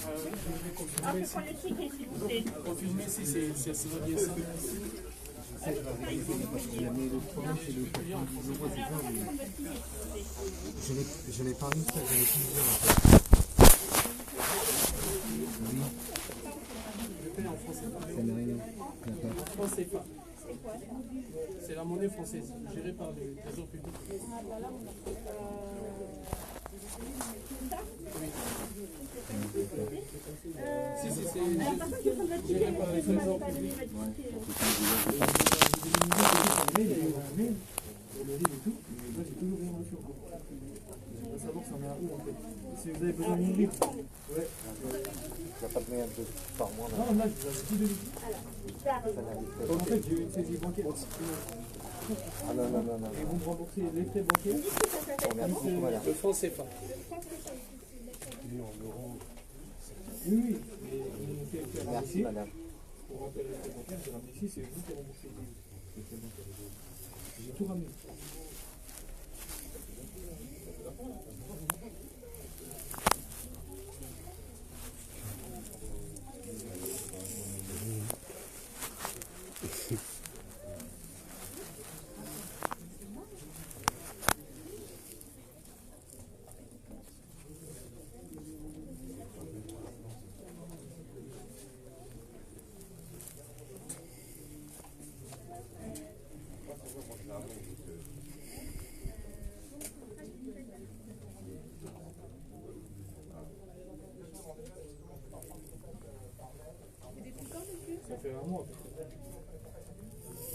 Je vais confirmer si, confirmer si c'est bien ça. Je n'ai pas mis ça, j'en ai plusieurs en fait. Oui. Je paye en français. Ça n'a rien. D'accord. En franc CFA. C'est la monnaie française, gérée par le Trésor public. Oui. Si, c'est géré par le Trésor public. Je veux savoir ça met à où en fait. Si vous avez besoin d'une livre. Ouais. Il n'y a pas de moyen de par mois. Non, là, je vous ai dit de livres. En fait, j'ai eu une saisie bancaire. Ah non, non, non, non. Ils vont me rembourser les frais bancaires. Le franc CFA. Oui, oui. Mais ils m'ont fait faire un Merci dossier madame. pour remplir les frais bancaires. J'ai ramené ici, c'est vous qui remboursez les frais bancaires. J'ai tout ramené. Ça fait un mois.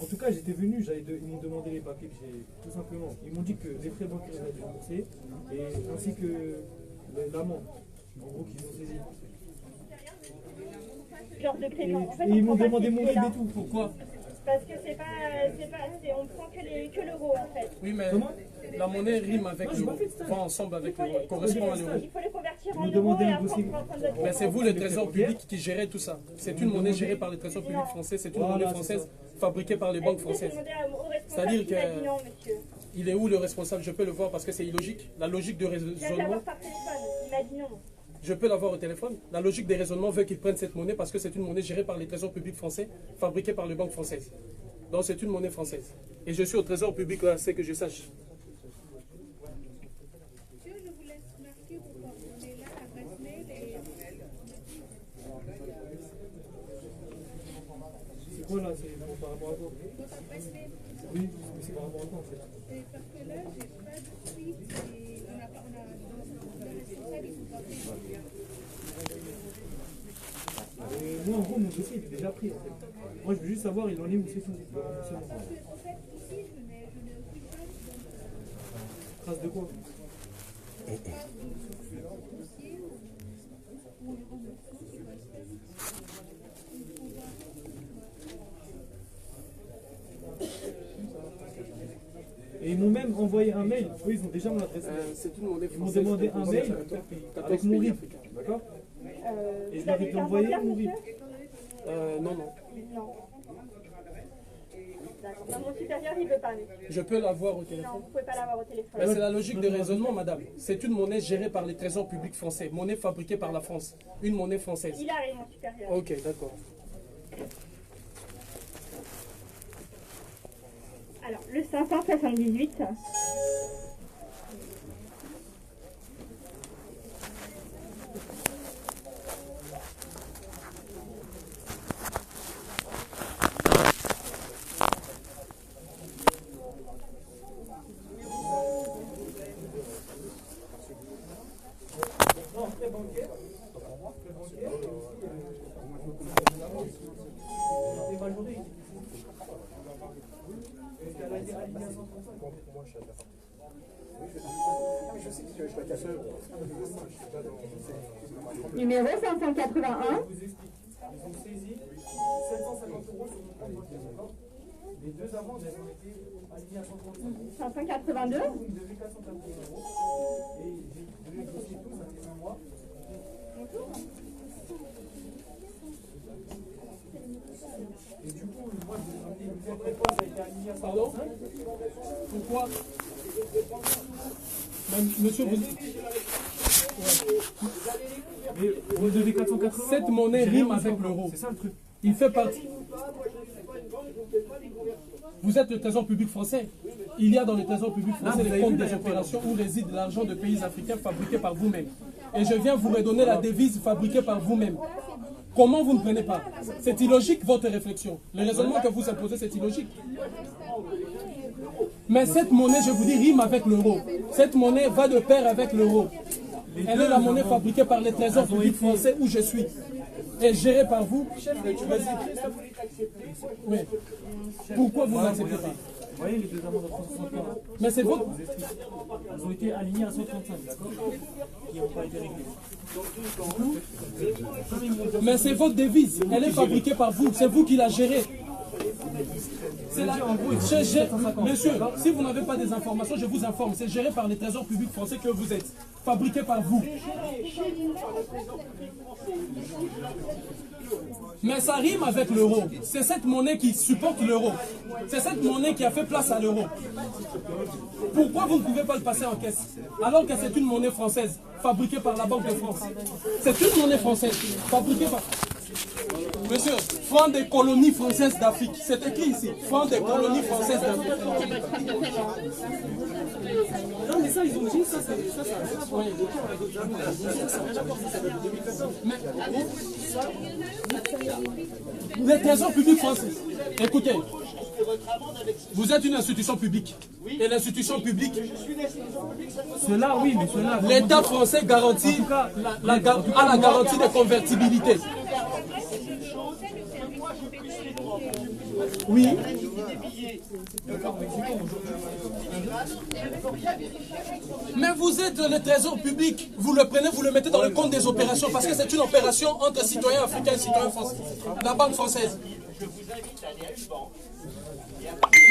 En tout cas, j'étais venu, ils m'ont demandé les papiers que j'ai, tout simplement. Ils m'ont dit que les frais bancaires avaient été remboursés, et ainsi que l'amende, en gros, qu'ils ont saisi. Genre de paiement. En fait, Et on ils m'ont prend pas demandé ce mon billet-là. RIB et tout. Pourquoi? Parce que c'est pas, on prend que l'euro en fait. Oui, mais Comment? la monnaie rime avec l'euro, va ensemble avec l'euro, correspond à l'euro. Il faut les convertir Ils en m'ont euros demandé et un après dossier. on prend en compte notre Mais c'est paiement. vous le Trésor public qui gérez tout ça. C'est une monnaie gérée par le Trésor public français, c'est une Voilà, monnaie c'est française ça. fabriquée par les banques françaises. C'est-à-dire que il est où le responsable? Je peux le voir parce que c'est illogique. La logique de Je viens de raisonnement, l'avoir par téléphone. Il m'a dit non. je peux l'avoir au téléphone. La logique des raisonnements veut qu'ils prennent cette monnaie parce que c'est une monnaie gérée par les Trésors publics français, fabriquée par les banques françaises. Donc c'est une monnaie française. Et je suis au Trésor public là, c'est que je sache. Je vous laisse marquer vos coordonnées là, l'adresse mail et... C'est quoi là? C'est par rapport à quoi? Votre adresse mail. Oui, mais c'est par rapport à quoi en fait? Et parce que là, j'ai pas de suite et on a le responsable, il faut pas payer. Moi en gros mon dossier il est déjà pris en fait. Moi je veux juste savoir il en est où c'est tout. Parce que, en fait, ici, je n'ai aucune trace Trace de quoi? de dossier ou le remboursement qui va se faire. Et ils m'ont même envoyé un mail. Oui, ils ont déjà mon adresse mail. C'est une monnaie Ils m'ont française. demandé un mail avec mon RIB. D'accord? Et je leur ai envoyé mon RIB. Non, non. Non. D'accord. Non, mon supérieur, il veut pas. Mais... Je peux l'avoir au Non, téléphone. vous pouvez pas l'avoir au téléphone. Mais c'est la logique de raisonnement, madame. C'est une monnaie gérée par les trésors publics français, monnaie fabriquée par la France, une monnaie française. Il arrive, mon supérieur. Ok, d'accord. Alors, le 578. Numéro 581. Ils ont saisi 750 € sur mon compte bancaire. Les deux amendes, elles ont été alignées à 135 €. 582. Ils devaient 480 € et j'ai dû négocier tout, ça fait un mois. Et du coup, moi, je me disais, après quoi, ça a été aligné à 135. Pardon? Pourquoi? Monsieur, vous... Mais vous devez 480. Cette monnaie rime avec l'euro. C'est ça le truc. Il fait partie. Vous êtes le trésor public français. Il y a dans le trésor public français les comptes des opérations où réside l'argent de pays africains fabriqués par vous-même. Et je viens vous redonner la devise fabriquée par vous-même. Comment vous ne prenez pas? C'est illogique votre réflexion. Le raisonnement que vous imposez, c'est illogique. Mais cette monnaie, je vous dis, rime avec l'euro. Cette monnaie va de pair avec l'euro. Elle est la monnaie fabriquée par les trésors publics français où je suis. Et gérée par vous. Oui. Pourquoi vous n'acceptez pas? Vous voyez les deux amendes à 360. Mais c'est votre... Elles ont été alignées à 135, d'accord? Qui n'ont pas été réglées. Mais c'est votre devise. Elle est fabriquée par vous. C'est vous qui la gérez. Monsieur, si vous n'avez pas des informations, je vous informe. C'est géré par les trésors publics français que vous êtes. Fabriqué par vous. Mais ça rime avec l'euro. C'est cette monnaie qui supporte l'euro. C'est cette monnaie qui a fait place à l'euro. Pourquoi vous ne pouvez pas le passer en caisse? Alors que c'est une monnaie française, fabriquée par la Banque de France. C'est une monnaie française, fabriquée par... Monsieur, franc des colonies françaises d'Afrique. C'est écrit ici. Franc des colonies françaises d'Afrique. Non, mais ça, ils ont dit ça. Oui. Mais les trésors publics français. Écoutez, vous êtes une institution publique. Et l'institution publique. Cela, oui, mais cela. L'État français garantit la garantie de convertibilité. Oui. Mais vous êtes le trésor public. Vous le prenez, vous le mettez dans le compte des opérations parce que c'est une opération entre citoyens africains et citoyens français. La banque française.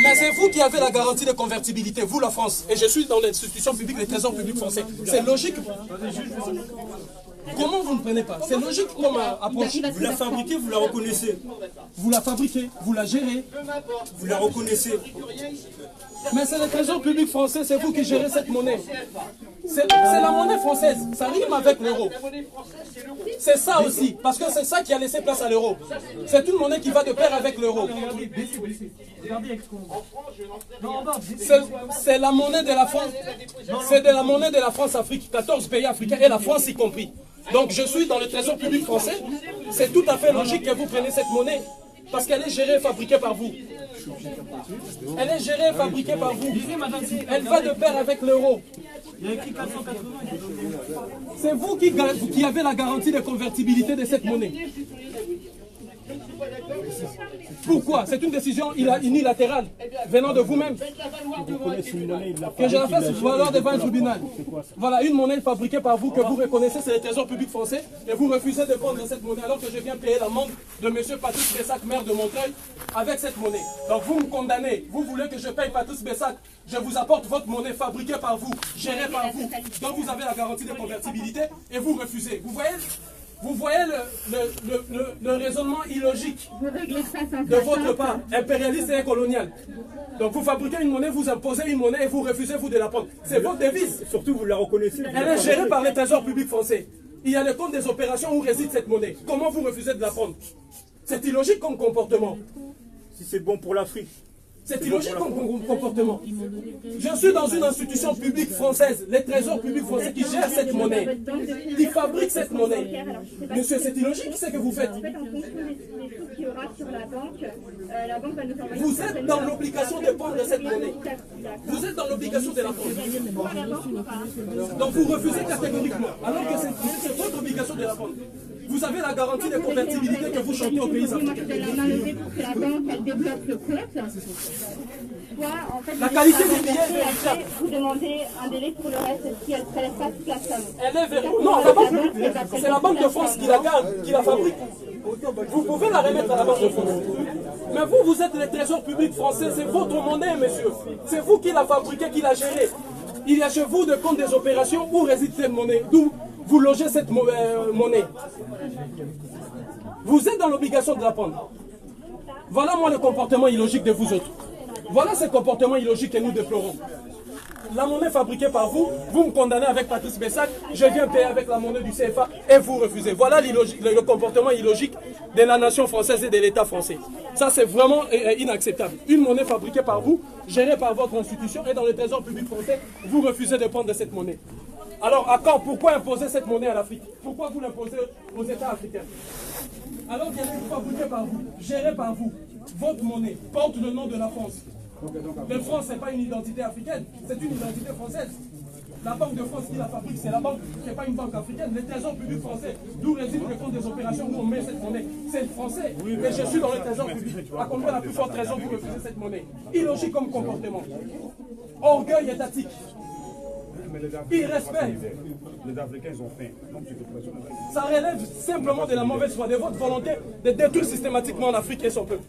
Mais c'est vous qui avez la garantie de convertibilité, vous la France. Et je suis dans l'institution publique, le trésor public français. C'est logique. Comment vous ne prenez pas? C'est logique comme approche. Vous la fabriquez, vous la reconnaissez. Vous la fabriquez, vous la gérez. Vous la reconnaissez. Mais c'est le trésor public français, c'est vous qui gérez cette monnaie. C'est la monnaie française, ça rime avec l'euro. C'est ça aussi, parce que c'est ça qui a laissé place à l'euro. C'est une monnaie qui va de pair avec l'euro. C'est la monnaie de la France. C'est de la monnaie de la France-Afrique, 14 pays africains et la France y compris. Donc je suis dans le trésor public français. C'est tout à fait logique que vous preniez cette monnaie. Parce qu'elle est gérée et fabriquée par vous. Elle est gérée et fabriquée par vous. Elle va de pair avec l'euro. Il y a écrit 480. C'est vous qui avez la garantie de convertibilité de cette monnaie. Pourquoi? C'est une décision unilatérale venant de vous-même. Que je la fasse valoir devant un tribunal. Voilà, une monnaie fabriquée par vous que vous reconnaissez, c'est le trésor public français, et vous refusez de prendre cette monnaie alors que je viens payer l'amende de M. Patrice Bessac, maire de Montreuil, avec cette monnaie. Donc vous me condamnez, vous voulez que je paye Patrice Bessac, je vous apporte votre monnaie fabriquée par vous, gérée par vous, donc vous avez la garantie de convertibilité, et vous refusez. Vous voyez le raisonnement illogique de votre part, impérialiste et colonial. Donc vous fabriquez une monnaie, vous imposez une monnaie et vous refusez vous de la prendre. C'est votre devise. Surtout, vous la reconnaissez. Elle est gérée par les trésors publics français. Il y a le compte des opérations où réside cette monnaie. Comment vous refusez de la prendre? C'est illogique comme comportement. Si c'est bon pour l'Afrique. C'est illogique comme comportement. Je suis dans une institution publique française, les trésors publics français qui gèrent cette monnaie, qui fabriquent cette monnaie. Monsieur, c'est illogique ce que vous faites. En fait, en fonction des coûts qu'il y aura sur la banque va nous envoyer... Vous êtes dans l'obligation de prendre cette monnaie. Vous êtes dans l'obligation de la prendre. Donc vous refusez catégoriquement, alors que c'est votre obligation de la prendre. Vous avez la garantie de convertibilité que vous chantez aux pays africains. La main levée pour que la banque elle débloque le compte. Soit, en fait, La qualité vous des billets est vérifiable. Vous demandez un délai pour le reste si elle ne prélève pas toute la somme. Elle est vérifiable. Non, c'est la Banque de France qui la garde, qui la fabrique. Vous pouvez la remettre à la Banque de France. Mais vous êtes les trésors publics français, c'est votre monnaie, monsieur. C'est vous qui la fabriquez, qui la gérez. Il y a chez vous de compte des opérations où réside cette monnaie, d'où vous logez cette monnaie. Vous êtes dans l'obligation de la prendre. Voilà moi le comportement illogique de vous autres. Voilà ce comportement illogique que nous déplorons. la monnaie fabriquée par vous, vous me condamnez avec Patrice Bessac, je viens payer avec la monnaie du CFA et vous refusez. Voilà le comportement illogique de la nation française et de l'État français. Ça, c'est vraiment inacceptable. Une monnaie fabriquée par vous, gérée par votre institution et dans le trésor public français, vous refusez de prendre cette monnaie. Alors, à quand? Pourquoi imposer cette monnaie à l'Afrique? Pourquoi vous l'imposez aux États africains? Alors qu'elle est fabriquée par vous, gérée par vous, votre monnaie porte le nom de la France. La France, ce n'est pas une identité africaine, c'est une identité française. La Banque de France qui la fabrique, c'est la banque, ce n'est pas une banque africaine. Le trésor public français, d'où réside le compte des opérations où on met cette monnaie, c'est le français. Et je suis dans le trésor public. À combien la plus forte raison vous refusez cette monnaie? Illogique comme comportement. Orgueil étatique. Irrespect. Les Africains ont faim. Ça relève simplement de la mauvaise foi, de votre volonté de détruire systématiquement l'Afrique et son peuple.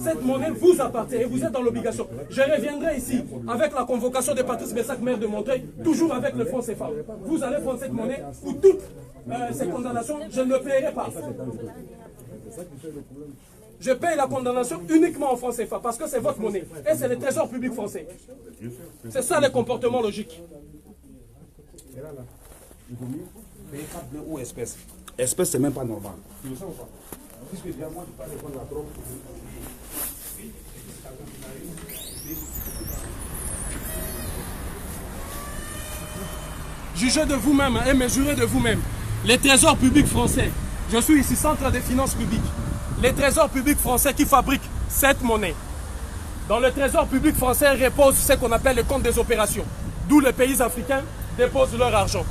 Cette monnaie vous appartient et vous êtes dans l'obligation. Je reviendrai ici avec la convocation de Patrice Bessac, maire de Montreuil, toujours avec le franc CFA. Vous allez prendre cette monnaie pour toutes ces condamnations, je ne le paierai pas. Je paye la condamnation uniquement en franc CFA parce que c'est votre monnaie et c'est le trésor public français. C'est ça le comportement logique. Ou espèce. Espèce, c'est même pas normal. Jugez de vous-même et mesurez de vous-même. Les trésors publics français, je suis ici centre des finances publiques. Les trésors publics français qui fabriquent cette monnaie. Dans le trésor public français repose ce qu'on appelle le compte des opérations, d'où les pays africains déposent leur argent.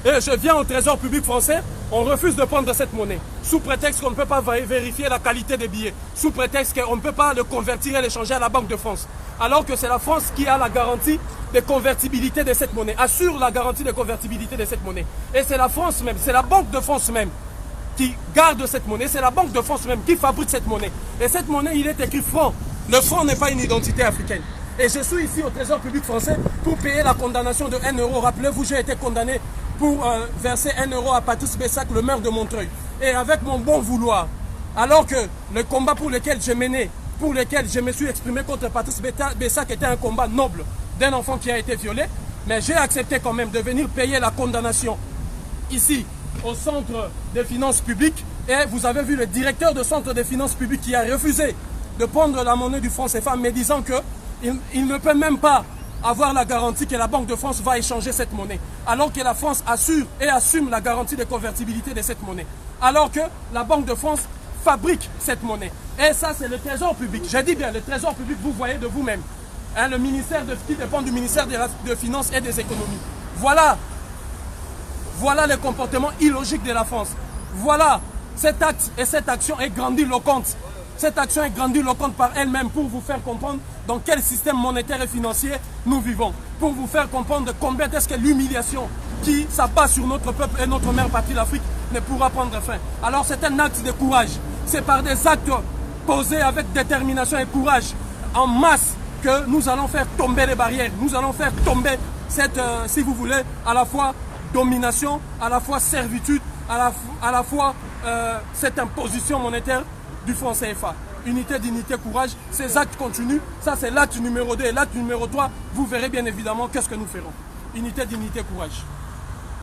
Et je viens au trésor public français, on refuse de prendre cette monnaie, sous prétexte qu'on ne peut pas vérifier la qualité des billets, sous prétexte qu'on ne peut pas le convertir et l'échanger à la Banque de France. Alors que c'est la France qui a la garantie de convertibilité de cette monnaie, assure la garantie de convertibilité de cette monnaie. Et c'est la France même, c'est la Banque de France même qui garde cette monnaie, c'est la Banque de France même qui fabrique cette monnaie. Et cette monnaie, il est écrit franc. Le franc n'est pas une identité africaine. Et je suis ici au trésor public français pour payer la condamnation de 1 euro. Rappelez-vous, j'ai été condamné pour verser 1 euro à Patrice Bessac, le maire de Montreuil. Et avec mon bon vouloir, alors que le combat pour lequel j'ai mené, pour lequel je me suis exprimé contre Patrice Bessac était un combat noble d'un enfant qui a été violé, mais j'ai accepté quand même de venir payer la condamnation ici au centre des finances publiques. Et vous avez vu le directeur du centre des finances publiques qui a refusé de prendre la monnaie du franc CFA, me disant qu'il ne peut même pas avoir la garantie que la Banque de France va échanger cette monnaie, alors que la France assure et assume la garantie de convertibilité de cette monnaie, alors que la Banque de France fabrique cette monnaie. Et ça, c'est le trésor public. J'ai dit bien, le trésor public, vous voyez de vous-même. Hein, le ministère qui dépend du ministère des Finances et des Économies. Voilà le comportement illogique de la France. Voilà, cet acte et cette action est grandiloquente. Cette action est grandiloquente par elle-même pour vous faire comprendre dans quel système monétaire et financier nous vivons. Pour vous faire comprendre combien est-ce que l'humiliation qui s'abat sur notre peuple et notre mère patrie l'Afrique ne pourra prendre fin. Alors c'est un acte de courage. C'est par des actes posés avec détermination et courage en masse que nous allons faire tomber les barrières. Nous allons faire tomber cette, si vous voulez, à la fois domination, à la fois servitude, à la fois cette imposition monétaire du franc CFA. Unité, dignité, courage, ces actes continuent. Ça, c'est l'acte numéro 2 et l'acte numéro 3. Vous verrez bien évidemment qu'est-ce que nous ferons. Unité, dignité, courage.